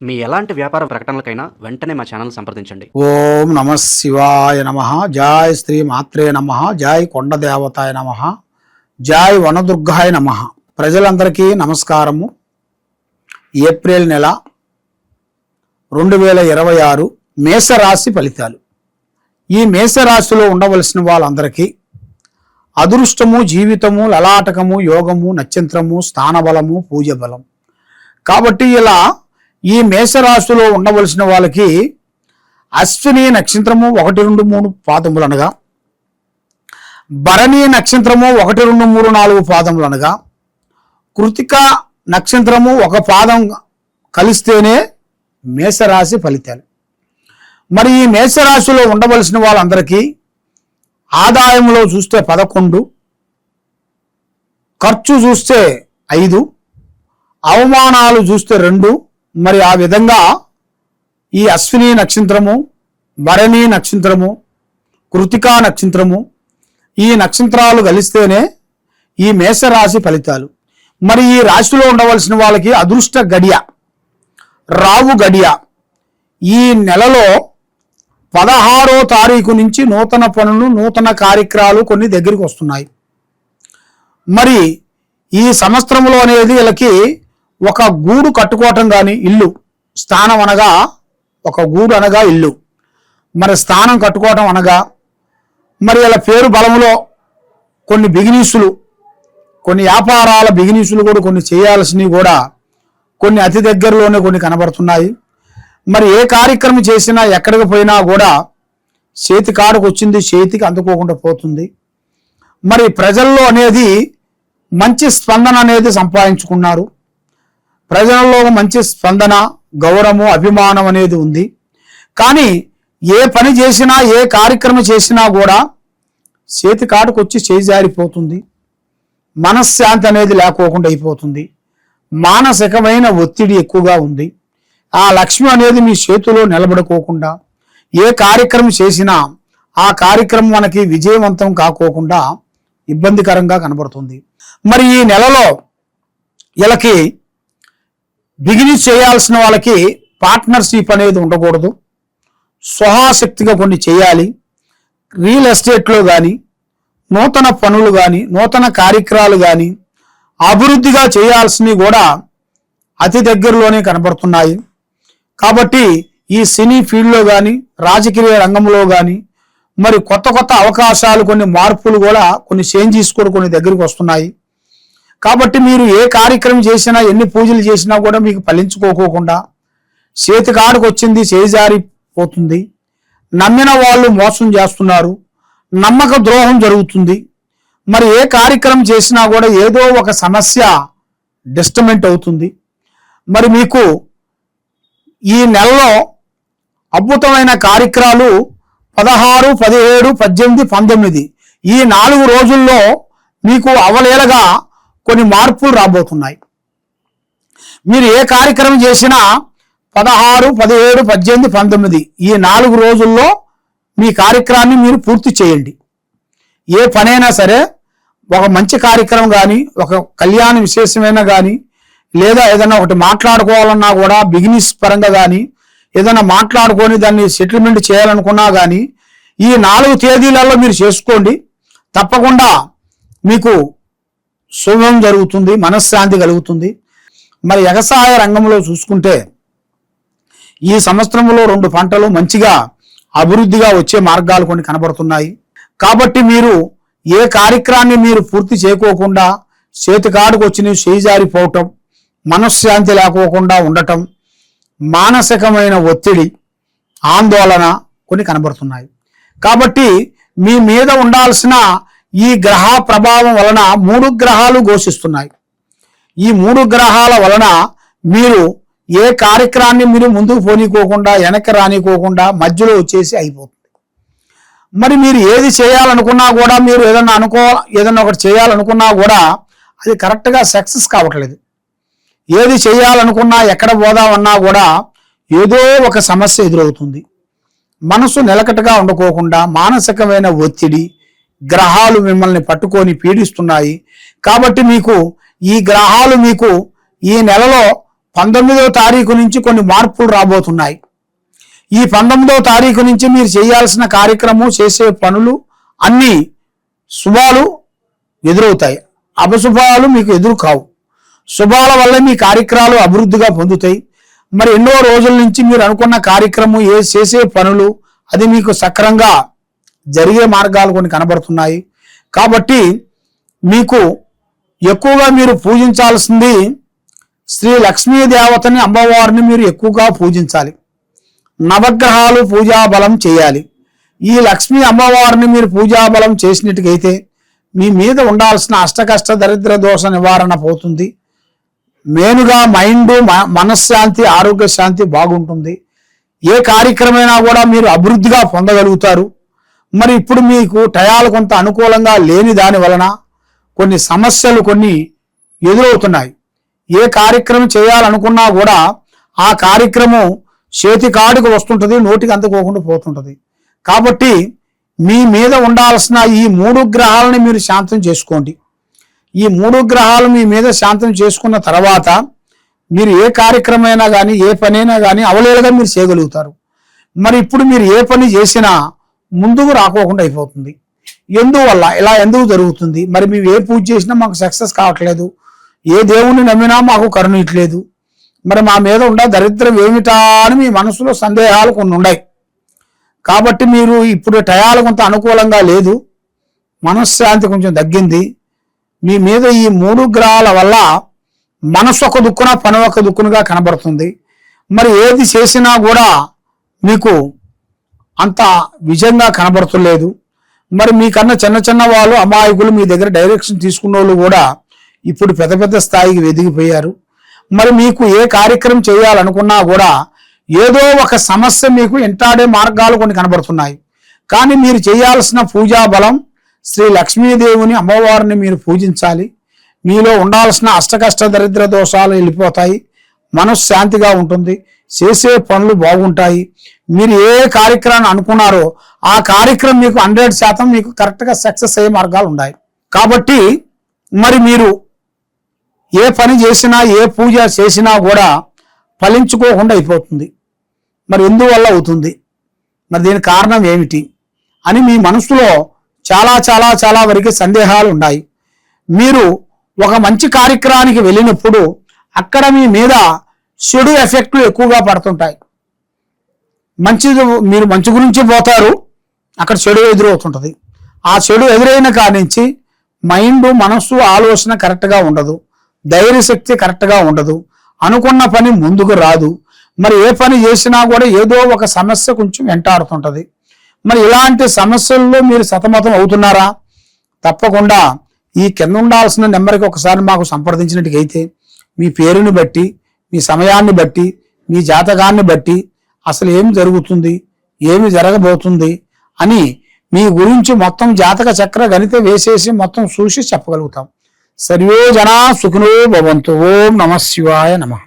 మీ ఎలాంటి వ్యాపార ప్రకటనలకైనా వెంటనే మా ఛానల్ సంప్రదించండి. ఓం నమ శివాయ నమ. జై శ్రీ మాత్రే నమ. జై కొండ దేవతాయ నమ. జై వనదుర్గాయ నమ. ప్రజలందరికీ నమస్కారము. ఏప్రిల్ నెల 2026 మేషరాశి ఫలితాలు. ఈ మేషరాశిలో ఉండవలసిన వాళ్ళందరికీ అదృష్టము, జీవితము, లలాటకము, యోగము, నక్షత్రము, స్థానబలము, పూజ బలం. కాబట్టి ఇలా ఈ మేషరాశిలో ఉండవలసిన వాళ్ళకి అశ్విని నక్షత్రము 1, 2, 3 పాదములు అనగా, భరణి నక్షత్రము 1, 2, 3, 4 పాదములు అనగా, కృతిక నక్షత్రము 1 పాదం కలిస్తేనే మేషరాశి ఫలితాలు. మరి ఈ మేషరాశిలో ఉండవలసిన వాళ్ళందరికీ ఆదాయంలో చూస్తే 11, ఖర్చు చూస్తే 5, అవమానాలు చూస్తే 2. మరి ఆ విధంగా ఈ అశ్విని నక్షత్రము, భరణి నక్షత్రము, కృతికా నక్షత్రము, ఈ నక్షత్రాలు కలిస్తేనే ఈ మేషరాశి ఫలితాలు. మరి ఈ రాశిలో ఉండవలసిన వాళ్ళకి అదృష్ట గడియ, రావు గడియ ఈ నెలలో 16వ తారీఖు నుంచి నూతన పనులు, నూతన కార్యక్రమాలు కొన్ని దగ్గరికి వస్తున్నాయి. మరి ఈ సంవత్సరంలో అనేది వీళ్ళకి ఒక గూడు కట్టుకోవటం కానీ, ఇల్లు, స్థానం అనగా ఒక గూడు అనగా ఇల్లు, మరి స్థానం కట్టుకోవటం అనగా, మరి ఇలా పేరు బలములో కొన్ని బిజినెస్లు, కొన్ని వ్యాపారాల బిజినెస్లు కూడా కొన్ని చేయాల్సినవి కూడా కొన్ని అతి దగ్గరలోనే కొన్ని కనబడుతున్నాయి. మరి ఏ కార్యక్రమం చేసినా ఎక్కడికి పోయినా కూడా చేతి కాడకు వచ్చింది చేతికి అందుకోకుండా పోతుంది. మరి ప్రజల్లో అనేది మంచి స్పందన అనేది సంపాదించుకున్నారు. ప్రజలలో మంచి స్పందన, గౌరవము, అభిమానం అనేది ఉంది. కానీ ఏ పని చేసినా, ఏ కార్యక్రమం చేసినా కూడా చేతి కాటుకు వచ్చి చేజారిపోతుంది. మనశ్శాంతి అనేది లేకోకుండా అయిపోతుంది. మానసికమైన ఒత్తిడి ఎక్కువగా ఉంది. ఆ లక్ష్మి అనేది మీ చేతిలో నిలబడుకోకుండా ఏ కార్యక్రమం చేసినా ఆ కార్యక్రమం మనకి విజయవంతం కాకోకుండా ఇబ్బందికరంగా కనబడుతుంది. మరి ఈ నెలలో వీళ్ళకి బిజినెస్ చేయాల్సిన వాళ్ళకి పార్ట్నర్షిప్ అనేది ఉండకూడదు. స్వహాశక్తిగా కొన్ని చేయాలి. రియల్ ఎస్టేట్లో కానీ, నూతన పనులు కానీ, నూతన కార్యక్రమాలు కానీ అభివృద్ధిగా చేయాల్సినవి కూడా అతి దగ్గరలోనే కనబడుతున్నాయి. కాబట్టి ఈ సినీ ఫీల్డ్లో కానీ, రాజకీయ రంగంలో కానీ మరి కొత్త కొత్త అవకాశాలు, కొన్ని మార్పులు కూడా, కొన్ని చేంజెస్ కూడా కొన్ని దగ్గరికి వస్తున్నాయి. కాబట్టి మీరు ఏ కార్యక్రమం చేసినా, ఎన్ని పూజలు చేసినా కూడా మీకు ఫలించుకోకుండా చేతి కాడుకు వచ్చింది చేజారిపోతుంది. నమ్మిన వాళ్ళు మోసం చేస్తున్నారు. నమ్మక ద్రోహం జరుగుతుంది. మరి ఏ కార్యక్రమం చేసినా కూడా ఏదో ఒక సమస్య డిస్టర్బెంట్ అవుతుంది. మరి మీకు ఈ నెలలో అద్భుతమైన కార్యక్రమాలు 16, 17, 18, 19 ఈ 4 రోజుల్లో మీకు అవలేలగా కొన్ని మార్పులు రాబోతున్నాయి. మీరు ఏ కార్యక్రమం చేసినా 16, 17, 18, 19 ఈ 4 రోజుల్లో మీ కార్యక్రమాన్ని మీరు పూర్తి చేయండి. ఏ పనైనా సరే, ఒక మంచి కార్యక్రమం కానీ, ఒక కళ్యాణ విశేషమైనా కానీ, లేదా ఏదైనా ఒకటి మాట్లాడుకోవాలన్నా కూడా బిజినెస్ పరంగా కానీ, ఏదైనా మాట్లాడుకొని దాన్ని సెటిల్మెంట్ చేయాలనుకున్నా కానీ ఈ 4 తేదీలలో మీరు చేసుకోండి. తప్పకుండా మీకు శుభం జరుగుతుంది, మనశ్శాంతి కలుగుతుంది. మరి వ్యవసాయ రంగంలో చూసుకుంటే ఈ సంవత్సరంలో 2 పంటలు మంచిగా అభివృద్ధిగా వచ్చే మార్గాలు కొన్ని కనబడుతున్నాయి. కాబట్టి మీరు ఏ కార్యక్రమాన్ని మీరు పూర్తి చేయకోకుండా చేతికాడుకు వచ్చి చేజారిపోవటం, మనశ్శాంతి లేకోకుండా ఉండటం, మానసికమైన ఒత్తిడి, ఆందోళన కొన్ని కనబడుతున్నాయి. కాబట్టి మీ మీద ఉండాల్సిన ఈ గ్రహ ప్రభావం వలన 3 గ్రహాలు ఘోషిస్తున్నాయి. ఈ 3 గ్రహాల వలన మీరు ఏ కార్యక్రమాన్ని మీరు ముందుకు పోనీకోకుండా, వెనక్కి రానికోకుండా మధ్యలో వచ్చేసి అయిపోతుంది. మరి మీరు ఏది చేయాలనుకున్నా కూడా, మీరు ఏదన్నా ఒకటి చేయాలనుకున్నా కూడా అది కరెక్ట్గా సక్సెస్ కావట్లేదు. ఏది చేయాలనుకున్నా, ఎక్కడ పోదామన్నా కూడా ఏదో ఒక సమస్య ఎదురవుతుంది. మనసు నిలకటగా ఉండకోకుండా మానసికమైన ఒత్తిడి, గ్రహాలు మిమ్మల్ని పట్టుకొని పీడిస్తున్నాయి. కాబట్టి మీకు ఈ గ్రహాలు మీకు ఈ నెలలో 19వ తారీఖు నుంచి కొన్ని మార్పులు రాబోతున్నాయి. ఈ 19వ తారీఖు నుంచి మీరు చేయాల్సిన కార్యక్రమం, చేసే పనులు అన్నీ శుభాలు ఎదురవుతాయి. అపశుభాలు మీకు ఎదురు కావు. శుభాల వల్ల మీ కార్యక్రమాలు అభివృద్ధిగా పొందుతాయి. మరి ఎన్నో రోజుల నుంచి మీరు అనుకున్న కార్యక్రమం, చేసే పనులు అది మీకు సక్రంగా జరిగే మార్గాలు కొన్ని కనబడుతున్నాయి. కాబట్టి మీకు ఎక్కువగా మీరు పూజించాల్సింది శ్రీ లక్ష్మీ దేవతని, అమ్మవారిని మీరు ఎక్కువగా పూజించాలి. నవగ్రహాలు పూజాబలం చేయాలి. ఈ లక్ష్మీ అమ్మవారిని మీరు పూజాబలం చేసినట్టుగైతే మీ మీద ఉండాల్సిన అష్టకష్ట దరిద్ర దోష నివారణ పోతుంది. మెయిన్గా మైండ్, మనశ్శాంతి, ఆరోగ్య శాంతి బాగుంటుంది. ఏ కార్యక్రమైనా కూడా మీరు అభివృద్ధిగా పొందగలుగుతారు. మరి ఇప్పుడు మీకు టయాలు కొంత అనుకూలంగా లేని దాని వలన కొన్ని సమస్యలు కొన్ని ఎదురవుతున్నాయి. ఏ కార్యక్రమం చేయాలనుకున్నా కూడా ఆ కార్యక్రమం చేతి కాడికి వస్తుంటుంది, నోటికి అందుకోకుండా పోతుంటుంది. కాబట్టి మీ మీద ఉండాల్సిన ఈ 3 గ్రహాలని మీరు శాంతం చేసుకోండి. ఈ 3 గ్రహాలు మీ మీద శాంతం చేసుకున్న తర్వాత మీరు ఏ కార్యక్రమైనా కానీ, ఏ పనైనా కానీ అవలేలుగా మీరు చేయగలుగుతారు. మరి ఇప్పుడు మీరు ఏ పని చేసినా ముందుకు రాకోకుండా అయిపోతుంది. ఎందువల్ల ఇలా ఎందుకు జరుగుతుంది? మరి మేము ఏ పూజ చేసినా మాకు సక్సెస్ కావట్లేదు, ఏ దేవుణ్ణి నమ్మినా మాకు కరుణిట్లేదు, మరి మా మీద ఉండే దరిద్రం ఏమిటా అని మీ మనసులో సందేహాలు కొన్ని ఉన్నాయి. కాబట్టి మీరు ఇప్పుడు టయాలు కొంత అనుకూలంగా లేదు, మనశ్శాంతి కొంచెం తగ్గింది. మీ మీద ఈ 3 గ్రహాల వల్ల మనసు ఒక దుక్కున, పని ఒక దుక్కునుగా కనబడుతుంది. మరి ఏది చేసినా కూడా మీకు అంత విజయంగా కనబడుతులేదు. మరి మీకన్నా చిన్న చిన్న వాళ్ళు, అమాయకులు, మీ దగ్గర డైరెక్షన్ తీసుకున్న వాళ్ళు కూడా ఇప్పుడు పెద్ద పెద్ద స్థాయికి ఎదిగిపోయారు. మరి మీకు ఏ కార్యక్రమం చేయాలనుకున్నా కూడా ఏదో ఒక సమస్య మీకు ఎంటాడే మార్గాలు కొన్ని కనబడుతున్నాయి. కానీ మీరు చేయాల్సిన పూజా బలం శ్రీ లక్ష్మీదేవిని, అమ్మవారిని మీరు పూజించాలి. మీలో ఉండాల్సిన అష్టకష్ట దరిద్ర దోషాలు వెళ్ళిపోతాయి. మనశ్శాంతిగా ఉంటుంది. చేసే పనులు బాగుంటాయి. మీరు ఏ కార్యక్రమాన్ని అనుకున్నారో ఆ కార్యక్రమం మీకు 100% మీకు కరెక్ట్గా సక్సెస్ అయ్యే మార్గాలు ఉన్నాయి. కాబట్టి మరి మీరు ఏ పని చేసినా, ఏ పూజ చేసినా కూడా ఫలించుకోకుండా అయిపోతుంది. మరి ఎందువల్ల అవుతుంది? మరి దీని కారణం ఏమిటి అని మీ మనసులో చాలా చాలా చాలా వరకు సందేహాలు ఉన్నాయి. మీరు ఒక మంచి కార్యక్రమానికి వెళ్ళినప్పుడు అక్కడ మీ మీద చెడు ఎఫెక్ట్లు ఎక్కువగా పడుతుంటాయి. మీరు మంచి గురించి పోతారు, అక్కడ చెడు ఎదురవుతుంటుంది. ఆ చెడు ఎదురైన కాడి నుంచి మైండ్, మనస్సు, ఆలోచన కరెక్ట్గా ఉండదు, ధైర్య శక్తి కరెక్ట్గా ఉండదు, అనుకున్న పని ముందుకు రాదు. మరి ఏ పని చేసినా కూడా ఏదో ఒక సమస్య కొంచెం వెంటాడుతుంటుంది. మరి ఇలాంటి సమస్యల్లో మీరు సతమతం అవుతున్నారా? తప్పకుండా ఈ కింద ఉండాల్సిన నెంబర్కి ఒకసారి మాకు సంప్రదించినట్టుగైతే మీ పేరుని బట్టి, మీ సమయాన్ని బట్టి, మీ జాతకాన్ని బట్టి అసలు ఏమి జరుగుతుంది, ఏమి జరగబోతుంది అని మీ గురించి మొత్తం జాతక చక్ర గణిత వేసేసి మొత్తం చూసి చెప్పగలుగుతాం. సర్వే జనా సుఖినో భవంతు. ఓం నమః శివాయ నమః.